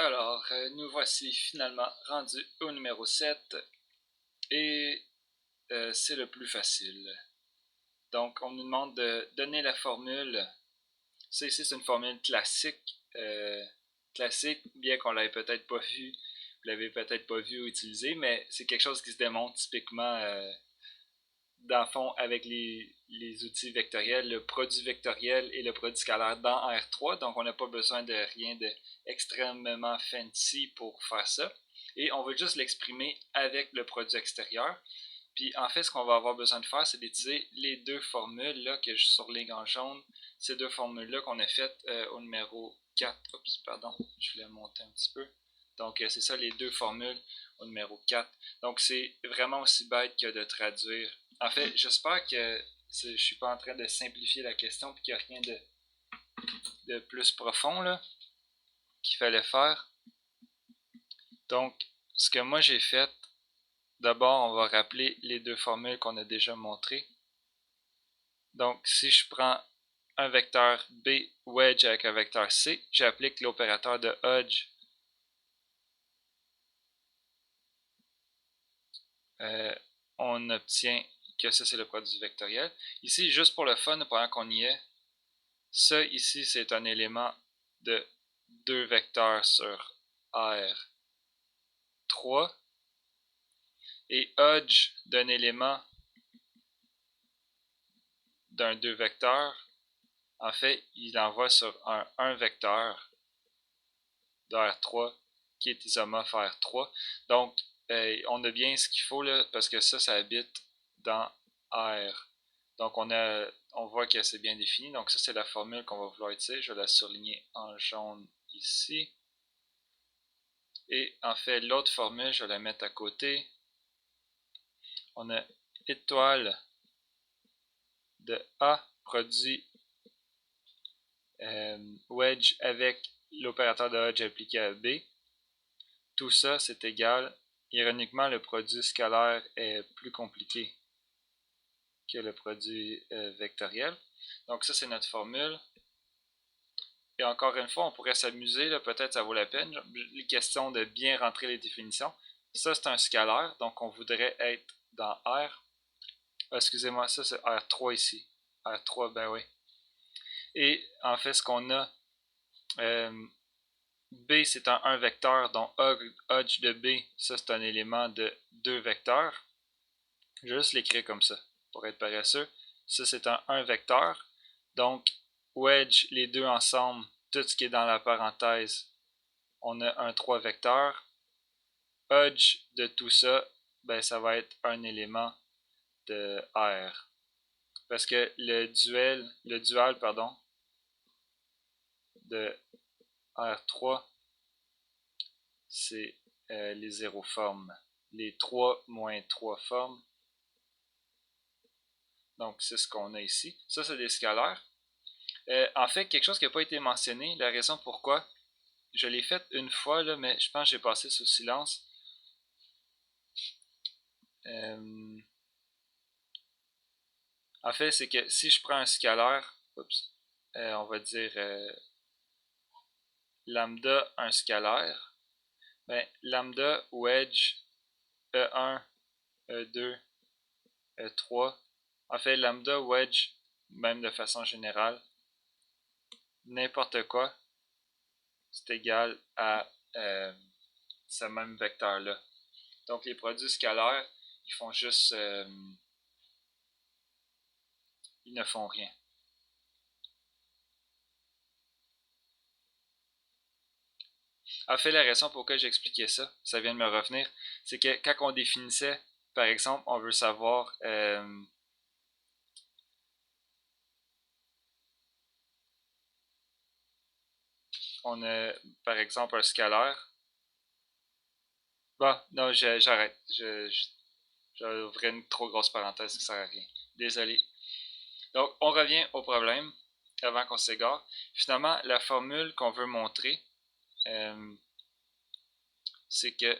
Alors, nous voici finalement rendus au numéro 7 et c'est le plus facile. Donc, on nous demande de donner la formule. Ça ici, c'est une formule classique, bien qu'on l'ait peut-être pas vu, vous l'avez peut-être pas vu ou utilisé, mais c'est quelque chose qui se démontre typiquement dans le fond avec les outils vectoriels, le produit vectoriel et le produit scalaire dans R3, donc on n'a pas besoin de rien d'extrêmement fancy pour faire ça. Et on veut juste l'exprimer avec le produit extérieur. Puis en fait, ce qu'on va avoir besoin de faire, c'est d'utiliser les deux formules là, que je surligne en jaune. Ces deux formules-là qu'on a faites au numéro 4. Oups, pardon, je voulais monter un petit peu. Donc c'est ça les deux formules au numéro 4. Donc c'est vraiment aussi bête que de traduire. En fait, j'espère que je ne suis pas en train de simplifier la question et qu'il n'y a rien de plus profond là, qu'il fallait faire. Donc, ce que moi j'ai fait, d'abord on va rappeler les deux formules qu'on a déjà montrées. Donc, si je prends un vecteur B wedge avec un vecteur C, j'applique l'opérateur de Hodge. On obtient que ça, c'est le produit vectoriel. Ici, juste pour le fun, pendant qu'on y est, ça ici, c'est un élément de 2 vecteurs sur R3. Et Hodge d'un élément d'un 2 vecteurs, en fait, il envoie sur un 1 vecteur de R3 qui est isomorphe R3. Donc, on a bien ce qu'il faut là, parce que ça habite dans R. Donc, on voit que c'est bien défini. Donc, ça, c'est la formule qu'on va vouloir utiliser. Je vais la surligner en jaune ici. Et en fait, l'autre formule, je vais la mettre à côté. On a étoile de A produit wedge avec l'opérateur de Hodge appliqué à B. Tout ça, c'est égal. Ironiquement, le produit scalaire est plus compliqué que le produit vectoriel. Donc ça, c'est notre formule. Et encore une fois, on pourrait s'amuser, peut-être ça vaut la peine, les questions de bien rentrer les définitions. Ça, c'est un scalaire, donc on voudrait être dans R. Excusez-moi, ça c'est R3 ici. R3, ben oui. Et en fait, ce qu'on a, B c'est un 1 vecteur, donc Hodge de B, ça c'est un élément de 2 vecteurs. Je vais juste l'écrire comme ça, pour être paresseux. Ça c'est un 1 vecteur. Donc, wedge, les deux ensemble, tout ce qui est dans la parenthèse, on a un 3 vecteurs. Hodge de tout ça, ben ça va être un élément de R. Parce que le dual pardon, de R3, c'est les 0 formes. Les 3 moins 3 formes. Donc, c'est ce qu'on a ici. Ça, c'est des scalaires. En fait, quelque chose qui n'a pas été mentionné, la raison pourquoi, je l'ai fait une fois, là, mais je pense que j'ai passé sous silence. En fait, c'est que si je prends un scalaire, on va dire lambda un scalaire, ben, lambda wedge E1, E2, E3, en fait lambda wedge, même de façon générale, n'importe quoi, c'est égal à ce même vecteur-là. Donc les produits scalaires, ils font juste, ils ne font rien. En fait, la raison pour laquelle j'expliquais ça, ça vient de me revenir, c'est que quand on définissait, par exemple, on veut savoir on a par exemple un scalaire. Bon, non, j'arrête. J'ouvrais une trop grosse parenthèse qui sert à rien. Désolé. Donc, on revient au problème avant qu'on s'égare. Finalement, la formule qu'on veut montrer, c'est que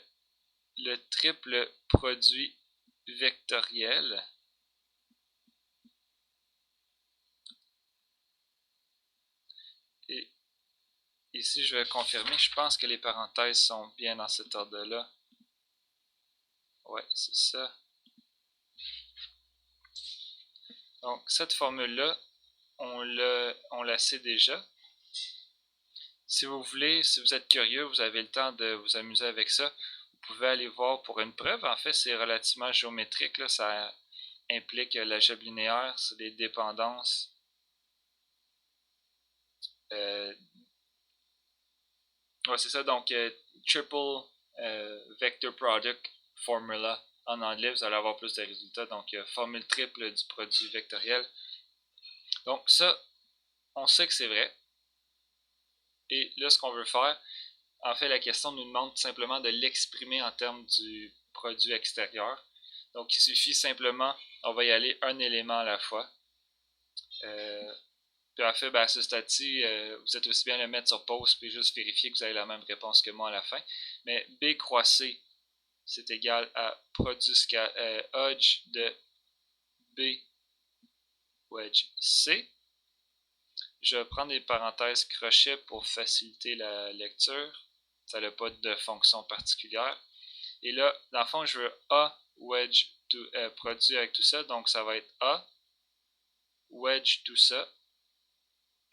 le triple produit vectoriel est ici, je vais confirmer. Je pense que les parenthèses sont bien dans cet ordre-là. Ouais, c'est ça. Donc, cette formule-là, on la sait déjà. Si vous voulez, si vous êtes curieux, vous avez le temps de vous amuser avec ça, vous pouvez aller voir pour une preuve. En fait, c'est relativement géométrique, là. Ça implique l'algèbre linéaire, c'est des dépendances. Ouais, c'est ça. Donc, triple vector product formula en anglais, vous allez avoir plus de résultats. Donc, formule triple du produit vectoriel. Donc, ça, on sait que c'est vrai. Et là, ce qu'on veut faire, en fait, la question nous demande simplement de l'exprimer en termes du produit extérieur. Donc, il suffit simplement, on va y aller un élément à la fois. Puis en fait, ben, à ce stade-ci, vous êtes aussi bien le mettre sur pause puis juste vérifier que vous avez la même réponse que moi à la fin. Mais B croisé, c'est égal à produit hodge de B wedge C. Je vais prendre des parenthèses crochet pour faciliter la lecture. Ça n'a pas de fonction particulière. Et là, dans le fond, je veux A wedge produit avec tout ça. Donc, ça va être A wedge tout ça.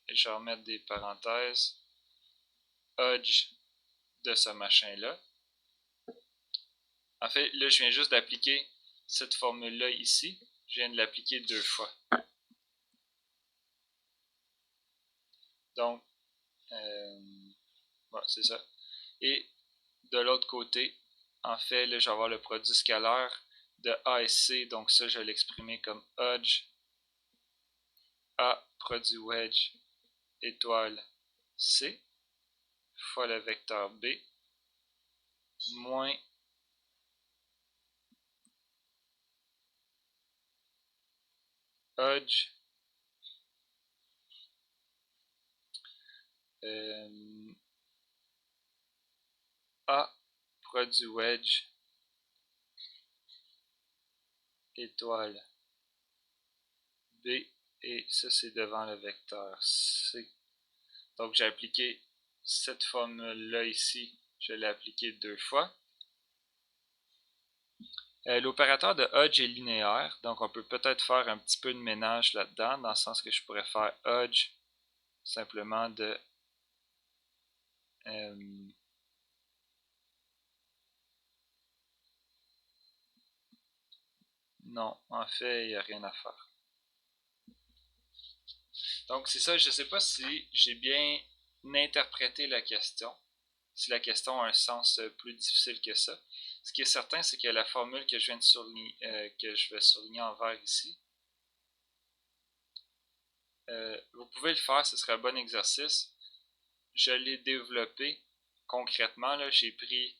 Et je vais remettre des parenthèses. Hodge de ce machin-là. En fait, là, je viens juste d'appliquer cette formule-là ici. Je viens de l'appliquer 2 fois. Donc, bon, c'est ça. Et de l'autre côté, en fait, là, je vais avoir le produit scalaire de A et C. Donc, ça, je vais l'exprimer comme hodge A produit wedge étoile C fois le vecteur B moins hodge A produit wedge étoile B et ça c'est devant le vecteur C. Donc j'ai appliqué cette formule-là ici, je l'ai appliqué 2 fois. L'opérateur de Hodge est linéaire, donc on peut peut-être faire un petit peu de ménage là-dedans, dans le sens que je pourrais faire Hodge simplement de non, en fait, il n'y a rien à faire. Donc c'est ça, je ne sais pas si j'ai bien interprété la question, si la question a un sens plus difficile que ça. Ce qui est certain, c'est que la formule que je viens de souligner, que je vais souligner en vert ici, vous pouvez le faire, ce serait un bon exercice. Je l'ai développé concrètement, là, j'ai pris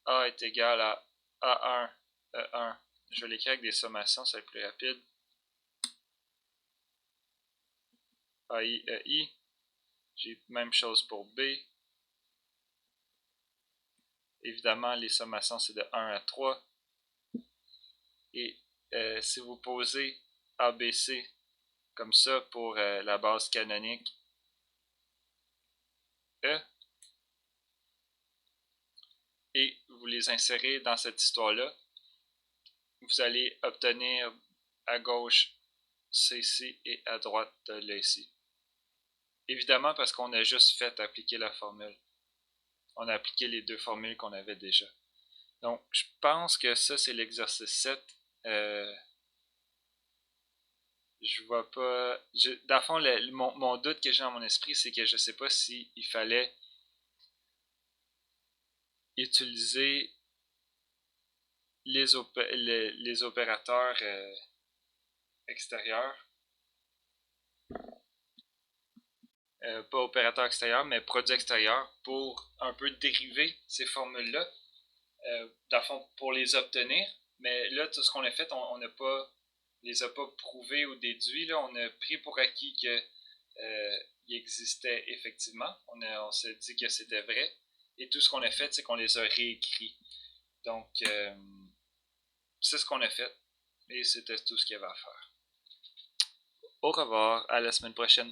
A est égal à A1, E1. Je vais l'écrire avec des sommations, ça va être plus rapide. AI, EI. J'ai même chose pour B. Évidemment, les sommations, c'est de 1 à 3. Et si vous posez ABC comme ça pour la base canonique E, et vous les insérez dans cette histoire-là, vous allez obtenir à gauche CC et à droite l'EC. Évidemment parce qu'on a juste fait appliquer la formule. On a appliqué les deux formules qu'on avait déjà. Donc, je pense que ça, c'est l'exercice 7. Je vois pas... dans le fond, mon doute que j'ai dans mon esprit, c'est que je sais pas s'il fallait utiliser les opérateurs extérieurs. Pas opérateur extérieur, mais produit extérieur pour un peu dériver ces formules-là, dans le fond, pour les obtenir. Mais là, tout ce qu'on a fait, on n'a pas les a pas prouvés ou déduits. Là. On a pris pour acquis qu'il existait effectivement. On s'est dit que c'était vrai. Et tout ce qu'on a fait, c'est qu'on les a réécrits. Donc, c'est ce qu'on a fait. Et c'était tout ce qu'il y avait à faire. Au revoir, à la semaine prochaine.